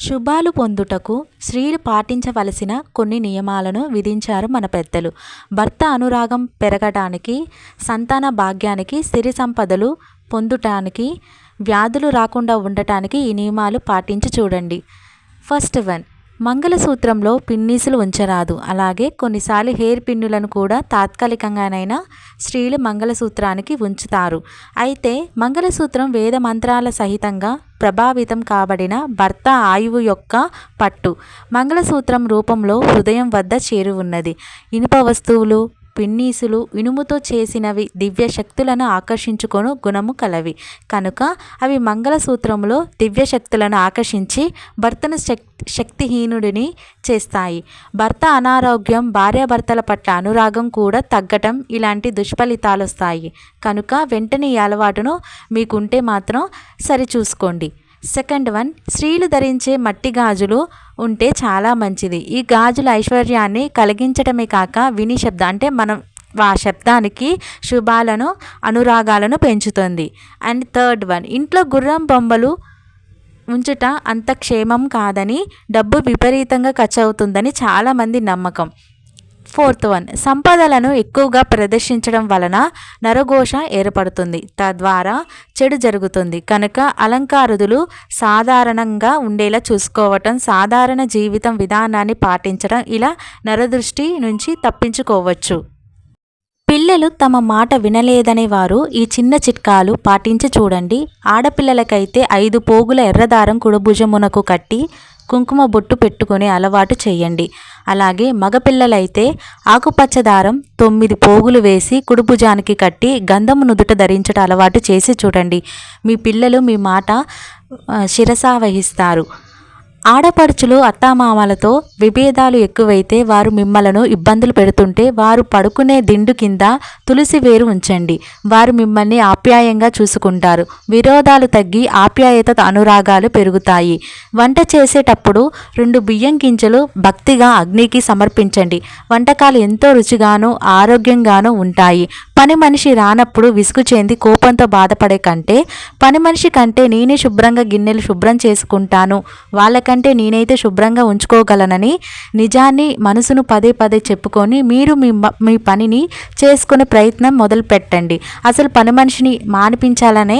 శుభాలు పొందుటకు స్త్రీలు పాటించవలసిన కొన్ని నియమాలను విధించారు మన పెద్దలు. భర్త అనురాగం పెరగటానికి, సంతాన భాగ్యానికి, సిరి సంపదలు పొందుటానికి, వ్యాధులు రాకుండా ఉండటానికి ఈ నియమాలు పాటించి చూడండి. ఫస్ట్ వన్, మంగళసూత్రంలో పిన్నీసులు ఉంచరాదు. అలాగే కొన్నిసార్లు హెయిర్ పిన్నులను కూడా తాత్కాలికంగానైనా స్త్రీలు మంగళసూత్రానికి ఉంచుతారు. అయితే మంగళసూత్రం వేద మంత్రాల సహితంగా ప్రభావితం కాబడిన భర్త ఆయువు యొక్క పట్టు. మంగళసూత్రం రూపంలో హృదయం వద్ద చేరువున్నది. ఇనుప వస్తువులు, పిన్నీసులు ఇనుముతో చేసినవి దివ్య శక్తులను ఆకర్షించుకొను గుణము కలవి కనుక అవి మంగళసూత్రంలో దివ్య శక్తులను ఆకర్షించి భర్తను శక్తిహీనుడిని చేస్తాయి. భర్త అనారోగ్యం, భార్యాభర్తల పట్ల అనురాగం కూడా తగ్గటం ఇలాంటి దుష్ఫలితాలు వస్తాయి. కనుక వెంటనే ఈ అలవాటును మీకుంటే మాత్రం సరిచూసుకోండి. సెకండ్ వన్, స్త్రీలు ధరించే మట్టి గాజులు ఉంటే చాలా మంచిది. ఈ గాజుల ఐశ్వర్యాన్ని కలిగించడమే కాక విని శబ్దం అంటే మనం ఆ శబ్దానికి శుభాలను అనురాగాలను పెంచుతుంది. అండ్ థర్డ్ వన్, ఇంట్లో గుర్రం బొమ్మలు ఉంచుట అంత క్షేమం కాదని, డబ్బు విపరీతంగా ఖర్చు అవుతుందని చాలామంది నమ్మకం. ఫోర్త్ వన్, సంపదలను ఎక్కువగా ప్రదర్శించడం వలన నరఘోష ఏర్పడుతుంది, తద్వారా చెడు జరుగుతుంది. కనుక అలంకారులు సాధారణంగా ఉండేలా చూసుకోవటం, సాధారణ జీవితం విధానాన్ని పాటించడం, ఇలా నరదృష్టి నుంచి తప్పించుకోవచ్చు. పిల్లలు తమ మాట వినలేదనే వారు ఈ చిన్న చిట్కాలు పాటించి చూడండి. ఆడపిల్లలకైతే 5 పోగుల ఎర్రదారం కుడిభుజమునకు కట్టి కుంకుమ బొట్టు పెట్టుకునే అలవాటు చేయండి. అలాగే మగపిల్లలైతే ఆకుపచ్చ దారం 9 పోగులు వేసి కుడిభుజానికి కట్టి గంధము నుదుట ధరించడం అలవాటు చేసి చూడండి. మీ పిల్లలు మీ మాట శిరసావహిస్తారు. ఆడపడుచులు అత్తామామలతో విభేదాలు ఎక్కువైతే వారు మిమ్మలను ఇబ్బందులు పెడుతుంటే వారు పడుకునే దిండు కింద తులసి వేరు ఉంచండి. వారు మిమ్మల్ని ఆప్యాయంగా చూసుకుంటారు. విరోధాలు తగ్గి ఆప్యాయత అనురాగాలు పెరుగుతాయి. వంట చేసేటప్పుడు 2 బియ్యం గింజలు భక్తిగా అగ్నికి సమర్పించండి. వంటకాలు ఎంతో రుచిగాను ఆరోగ్యంగాను ఉంటాయి. పని మనిషి రానప్పుడు విసుగు చెంది కోపంతో బాధపడే కంటే, పని మనిషి కంటే నేనే శుభ్రంగా గిన్నెలు శుభ్రం చేసుకుంటాను, వాళ్ళకంటే నేనైతే శుభ్రంగా ఉంచుకోగలనని నిజాన్ని మనసును పదే పదే చెప్పుకొని మీరు మీ పనిని చేసుకునే ప్రయత్నం మొదలు పెట్టండి. అసలు పని మనిషిని మానిపించాలనే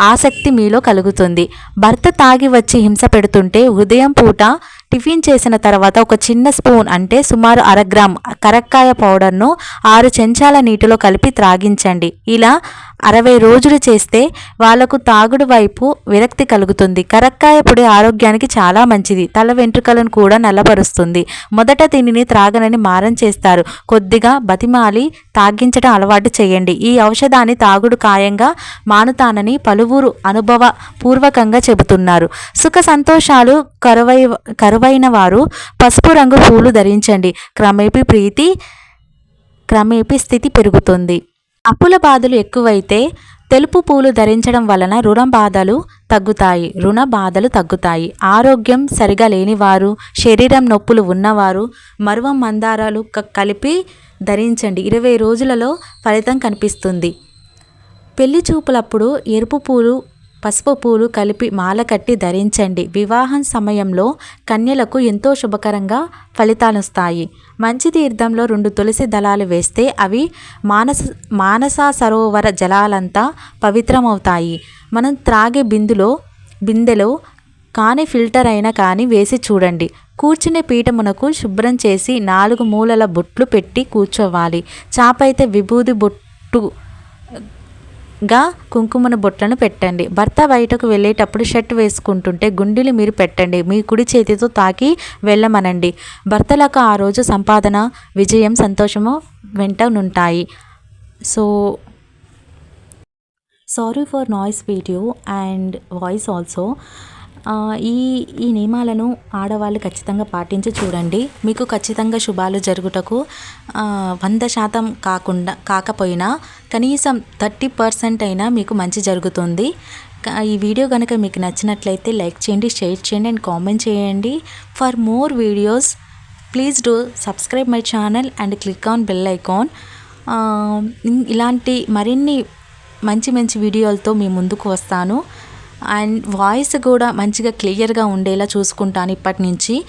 ఆసక్తి మీలో కలుగుతుంది. భర్త తాగి వచ్చి హింస పెడుతుంటే ఉదయం పూట టిఫిన్ చేసిన తర్వాత ఒక చిన్న స్పూన్ అంటే సుమారు 1/2 గ్రామ్ కరక్కాయ పౌడర్ను 6 చెంచాల నీటిలో కలిపి త్రాగించండి. ఇలా 60 రోజులు చేస్తే వాళ్లకు తాగుడు వైపు విరక్తి కలుగుతుంది. కరక్కాయ పొడి ఆరోగ్యానికి చాలా మంచిది. తల వెంట్రుకలను కూడా నల్లబరుస్తుంది. మొదట దీనిని త్రాగనని మారం చేస్తారు. కొద్దిగా బతిమాలి తాగించడం అలవాటు చేయండి. ఈ ఔషధాన్ని తాగుడు ఖాయంగా మానుతానని పలువురు అనుభవ పూర్వకంగా చెబుతున్నారు. సుఖ సంతోషాలు కరువైన వారు పసుపు రంగు పూలు ధరించండి. క్రమేపీ స్థితి పెరుగుతుంది. అప్పుల బాధలు ఎక్కువైతే తెలుపు పూలు ధరించడం వలన రుణ బాధలు తగ్గుతాయి. ఆరోగ్యం సరిగా లేనివారు, శరీరం నొప్పులు ఉన్నవారు మరువం మందారాలు కలిపి ధరించండి. 20 రోజులలో ఫలితం కనిపిస్తుంది. పెళ్లి చూపులప్పుడు ఎరుపు పూలు, పసుపు పూలు కలిపి మాల కట్టి ధరించండి. వివాహం సమయంలో కన్యలకు ఎంతో శుభకరంగా ఫలితాలొస్తాయి. మంచి తీర్థంలో 2 తులసి దళాలు వేస్తే అవి మానస సరోవర జలాలంతా పవిత్రమవుతాయి. మనం త్రాగే బిందెలో కానీ ఫిల్టర్ అయినా కానీ వేసి చూడండి. కూర్చునే పీఠమునకు శుభ్రం చేసి 4 మూలల బొట్లు పెట్టి కూర్చోవాలి. చాపైతే విభూది బొట్టుగా కుంకుమను బొట్లను పెట్టండి. భర్త బయటకు వెళ్ళేటప్పుడు షర్ట్ వేసుకుంటుంటే గుండీలు మీరు పెట్టండి. మీ కుడి చేతితో తాకి వెళ్ళమనండి. భర్తలకు ఆ రోజు సంపాదన, విజయం, సంతోషము వెంట ఉంటాయి. So sorry for noise video and voice also. ఈ నియమాలను ఆడవాళ్ళు ఖచ్చితంగా పాటించి చూడండి. మీకు ఖచ్చితంగా శుభాలు జరుగుటకు 100% కాకపోయినా కనీసం 30% అయినా మీకు మంచి జరుగుతుంది. ఈ వీడియో కనుక మీకు నచ్చినట్లయితే లైక్ చేయండి, షేర్ చేయండి అండ్ కామెంట్ చేయండి. For more videos please do subscribe my channel and click on bell icon. ఇలాంటి మరిన్ని మంచి వీడియోలతో మీ ముందుకు వస్తాను. అండ్ వాయిస్ కూడా మంచిగా క్లియర్గా ఉండేలా చూసుకుంటాను ఇప్పటి నుంచి.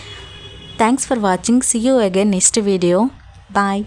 Thanks for watching. See you again next video. Bye.